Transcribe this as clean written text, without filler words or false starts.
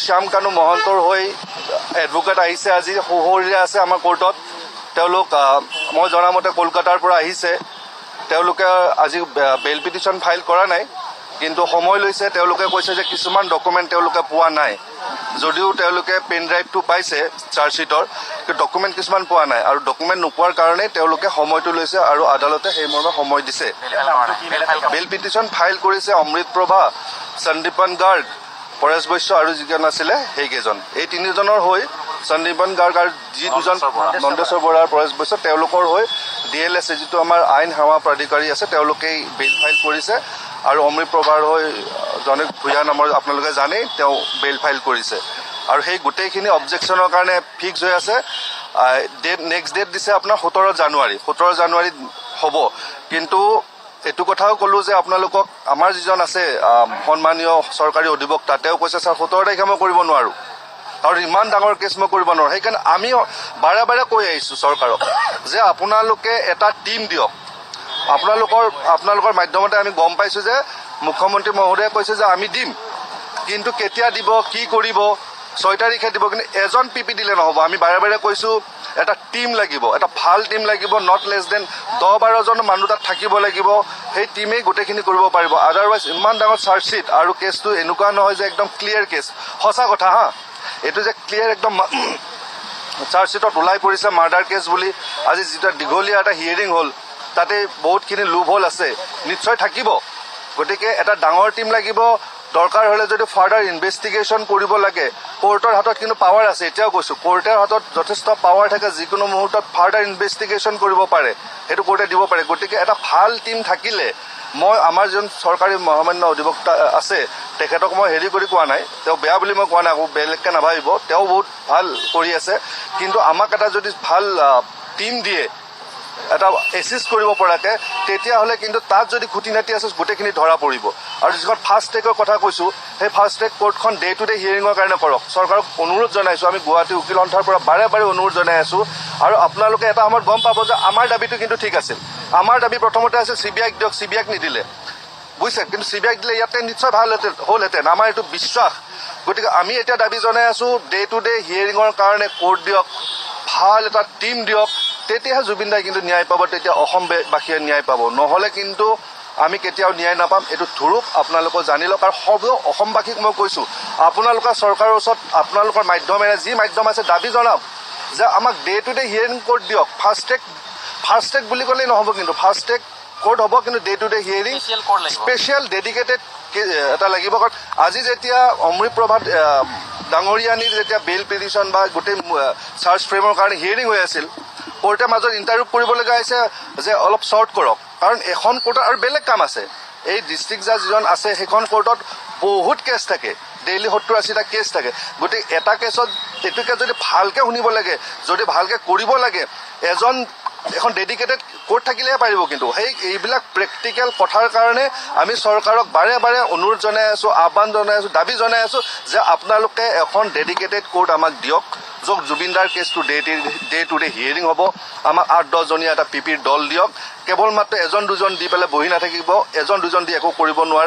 শ্যাম কানু মহন্তৰ হৈ এডভোকেট আহিছে, আজি সশৰীৰে আছে আমাৰ কোৰ্টত। তেওঁলোক মই জনামতে কলকাতাৰ পৰা আহিছে। তেওঁলোকে আজি বেইল পিটিশ্যন ফাইল কৰা নাই, কিন্তু সময় লৈছে। তেওঁলোকে কৈছে যে কিছুমান ডকুমেণ্ট তেওঁলোকে পোৱা নাই, যদিও তেওঁলোকে পেন ড্ৰাইভটো পাইছে চাৰ্জশ্বিটৰ, কিন্তু ডকুমেণ্ট কিছুমান পোৱা নাই, আৰু ডকুমেণ্ট নোপোৱাৰ কাৰণেই তেওঁলোকে সময়টো লৈছে আৰু আদালতে সেই মৰ্মে সময় দিছে। বেইল পিটিশ্যন ফাইল কৰিছে অমৃত প্ৰভা, সন্দীপন গাৰ্গ, পৰেশ বৈশ্য আৰু যিজন আছিলে সেইকেইজন। এই তিনিজনৰ হৈ সন্দীপন গাৰ্গ আৰু যি দুজন নন্দেশ্বৰ বৰা আৰু পৰেশ বৈশ্য, তেওঁলোকৰ হৈ DLS যিটো আমাৰ আইন সেৱা প্ৰাধিকাৰী আছে, তেওঁলোকেই বেইল ফাইল কৰিছে। আৰু অমৃত প্ৰভাৰ হৈ জনক ভূঞা নামৰ আপোনালোকে জানেই, তেওঁ বেইল ফাইল কৰিছে। আৰু সেই গোটেইখিনি অবজেকশ্যনৰ কাৰণে ফিক্স হৈ আছে। নেক্সট ডেট দিছে আপোনাৰ 17 জানুৱাৰী। 17 জানুৱাৰীত হ'ব। কিন্তু এইটো কথাও ক'লোঁ যে আপোনালোকক আমাৰ যিজন আছে সন্মানীয় চৰকাৰী অধিবক্তা, তেওঁ কৈছে ছাৰ 17 তাৰিখে মই কৰিব নোৱাৰোঁ, আৰু ইমান ডাঙৰ কেছ মই কৰিব নোৱাৰোঁ। সেইকাৰণে আমি বাৰে বাৰে কৈ আহিছোঁ চৰকাৰক যে আপোনালোকে এটা টীম দিয়ক। আপোনালোকৰ মাধ্যমতে আমি গম পাইছোঁ যে মুখ্যমন্ত্ৰী মহোদয়ে কৈছে যে আমি দিম, কিন্তু কেতিয়া দিব, কি কৰিব, 6 তাৰিখে দিব, কিন্তু এজন PP দিলে নহ'ব। আমি বাৰে বাৰে কৈছোঁ এটা টীম লাগিব, এটা ভাল টীম লাগিব, নট লেছ দেন 10-12জন মানুহ তাত থাকিব লাগিব। সেই টীমেই গোটেইখিনি কৰিব পাৰিব। আদাৰৱাইজ ইমান ডাঙৰ চাৰ্জশ্বিট আৰু কেছটো এনেকুৱা নহয় যে একদম ক্লিয়াৰ কেছ। সঁচা কথা হা, এইটো যে ক্লিয়াৰ একদম চাৰ্জশ্বিটত ওলাই পৰিছে মাৰ্ডাৰ কেছ বুলি। আজি যিটো দীঘলীয়া এটা হিয়াৰিং হ'ল, তাতে বহুতখিনি লোভ হ'ল আছে, নিশ্চয় থাকিব। গতিকে এটা ডাঙৰ টীম লাগিব। দৰকাৰ হ'লে যদি ফাৰ্ডাৰ ইনভেষ্টিগেশ্যন কৰিব লাগে, কোৰ্টৰ হাতত কিন্তু পাৱাৰ আছে। এতিয়াও কৈছোঁ, কোৰ্টৰ হাতত যথেষ্ট পাৱাৰ থাকে, যিকোনো মুহূৰ্তত ফাৰ্ডাৰ ইনভেষ্টিগেশ্যন কৰিব পাৰে, সেইটো কোৰ্টে দিব পাৰে। গতিকে এটা ভাল টীম থাকিলে, মই আমাৰ যোন চৰকাৰী মহামান্য অধিবক্তা আছে তেখেতক মই হেৰি কৰি কোৱা নাই, তেওঁ বেয়া বুলি মই কোৱা নাই, আকৌ বেলেগকৈ নাভাবিব, তেওঁ বহুত ভাল কৰি আছে। কিন্তু আমাক এটা যদি ভাল টীম দিয়ে, এটা এচিষ্ট কৰিব পৰাকৈ, তেতিয়াহ'লে কিন্তু তাত যদি খুটি নাটি আছে গোটেইখিনি ধৰা পৰিব। আৰু যিখন ফাষ্ট ট্ৰেকৰ কথা কৈছোঁ, সেই ফাষ্ট ট্ৰেক কোৰ্টখন ডে টু ডে হিয়াৰিঙৰ কাৰণে কৰক। চৰকাৰক অনুৰোধ জনাইছোঁ, আমি গুৱাহাটী উকিল সন্থাৰ পৰা বাৰে বাৰে অনুৰোধ জনাই আছোঁ। আৰু আপোনালোকে এটা সময়ত গম পাব যে আমাৰ দাবীটো কিন্তু ঠিক আছিল। আমাৰ দাবী প্ৰথমতে আছিল CBIক দিয়ক, CBIক নিদিলে, বুজিছে, কিন্তু CBIক দিলে ইয়াতে নিশ্চয় ভাল হ'লহেঁতেন, আমাৰ এইটো বিশ্বাস। গতিকে আমি এতিয়া দাবী জনাই আছোঁ, ডে টু ডে হিয়াৰিঙৰ কাৰণে কোৰ্ট দিয়ক, ভাল এটা টীম দিয়ক, তেতিয়াহে জুবিন দাই কিন্তু ন্যায় পাব, তেতিয়া অসমবাসীয়ে ন্যায় পাব। নহ'লে কিন্তু আমি কেতিয়াও ন্যায় নাপাম। এইটো ধুৰুপ, আপোনালোকে জানি লওক। আৰু সব অসমবাসীক মই কৈছোঁ, আপোনালোকৰ চৰকাৰৰ ওচৰত আপোনালোকৰ মাধ্যমেৰে যি মাধ্যম আছে দাবী জনাওক যে আমাক day to day hearing court দিয়ক। ফাষ্ট ট্ৰেক বুলি ক'লেই নহ'ব, কিন্তু ফাষ্ট ট্ৰেক কোৰ্ট হ'ব, কিন্তু day to day hearing special dedicated এটা লাগিব। কাৰণ আজি যেতিয়া অমৃত প্ৰভা ডাঙৰীয়ানীৰ যেতিয়া বেইল পিটিশ্যন বা গোটেই চাৰ্জ ফ্ৰেমৰ কাৰণে হিয়াৰিং হৈ আছিল, কোৰ্টে মাজত ইণ্টাৰভিউ কৰিবলগা হৈছে যে অলপ শ্বৰ্ট কৰক, কাৰণ এখন কোৰ্টত আৰু বেলেগ কাম আছে। এই ডিষ্ট্ৰিক্ট জাজ যিজন আছে সেইখন কোৰ্টত বহুত কেছ থাকে, ডেইলি 70-80টা কেছ থাকে। গতিকে এটা কেছত এইটোকে যদি ভালকৈ শুনিব লাগে, যদি ভালকৈ কৰিব লাগে, এখন ডেডিকেটেড কোৰ্ট থাকিলেহে পাৰিব। কিন্তু এইবিলাক প্ৰেক্টিকেল কথাৰ কাৰণে আমি চৰকাৰক বাৰে বাৰে অনুৰোধ জনাই আছোঁ, আহ্বান জনাই আছোঁ, দাবী জনাই আছোঁ যে আপোনালোকে এখন ডেডিকেটেড কোৰ্ট আমাক দিয়ক, য'ত জুবিন দাৰ কেছটো ডে টু ডে হিয়াৰিং হ'ব। আমাক 8-10জনীয়া এটা PPৰ দল দিয়ক। কেৱল মাত্ৰ 1-2জন দি পেলাই বহি নাথাকিব, 1-2জন দি একো কৰিব নোৱাৰে।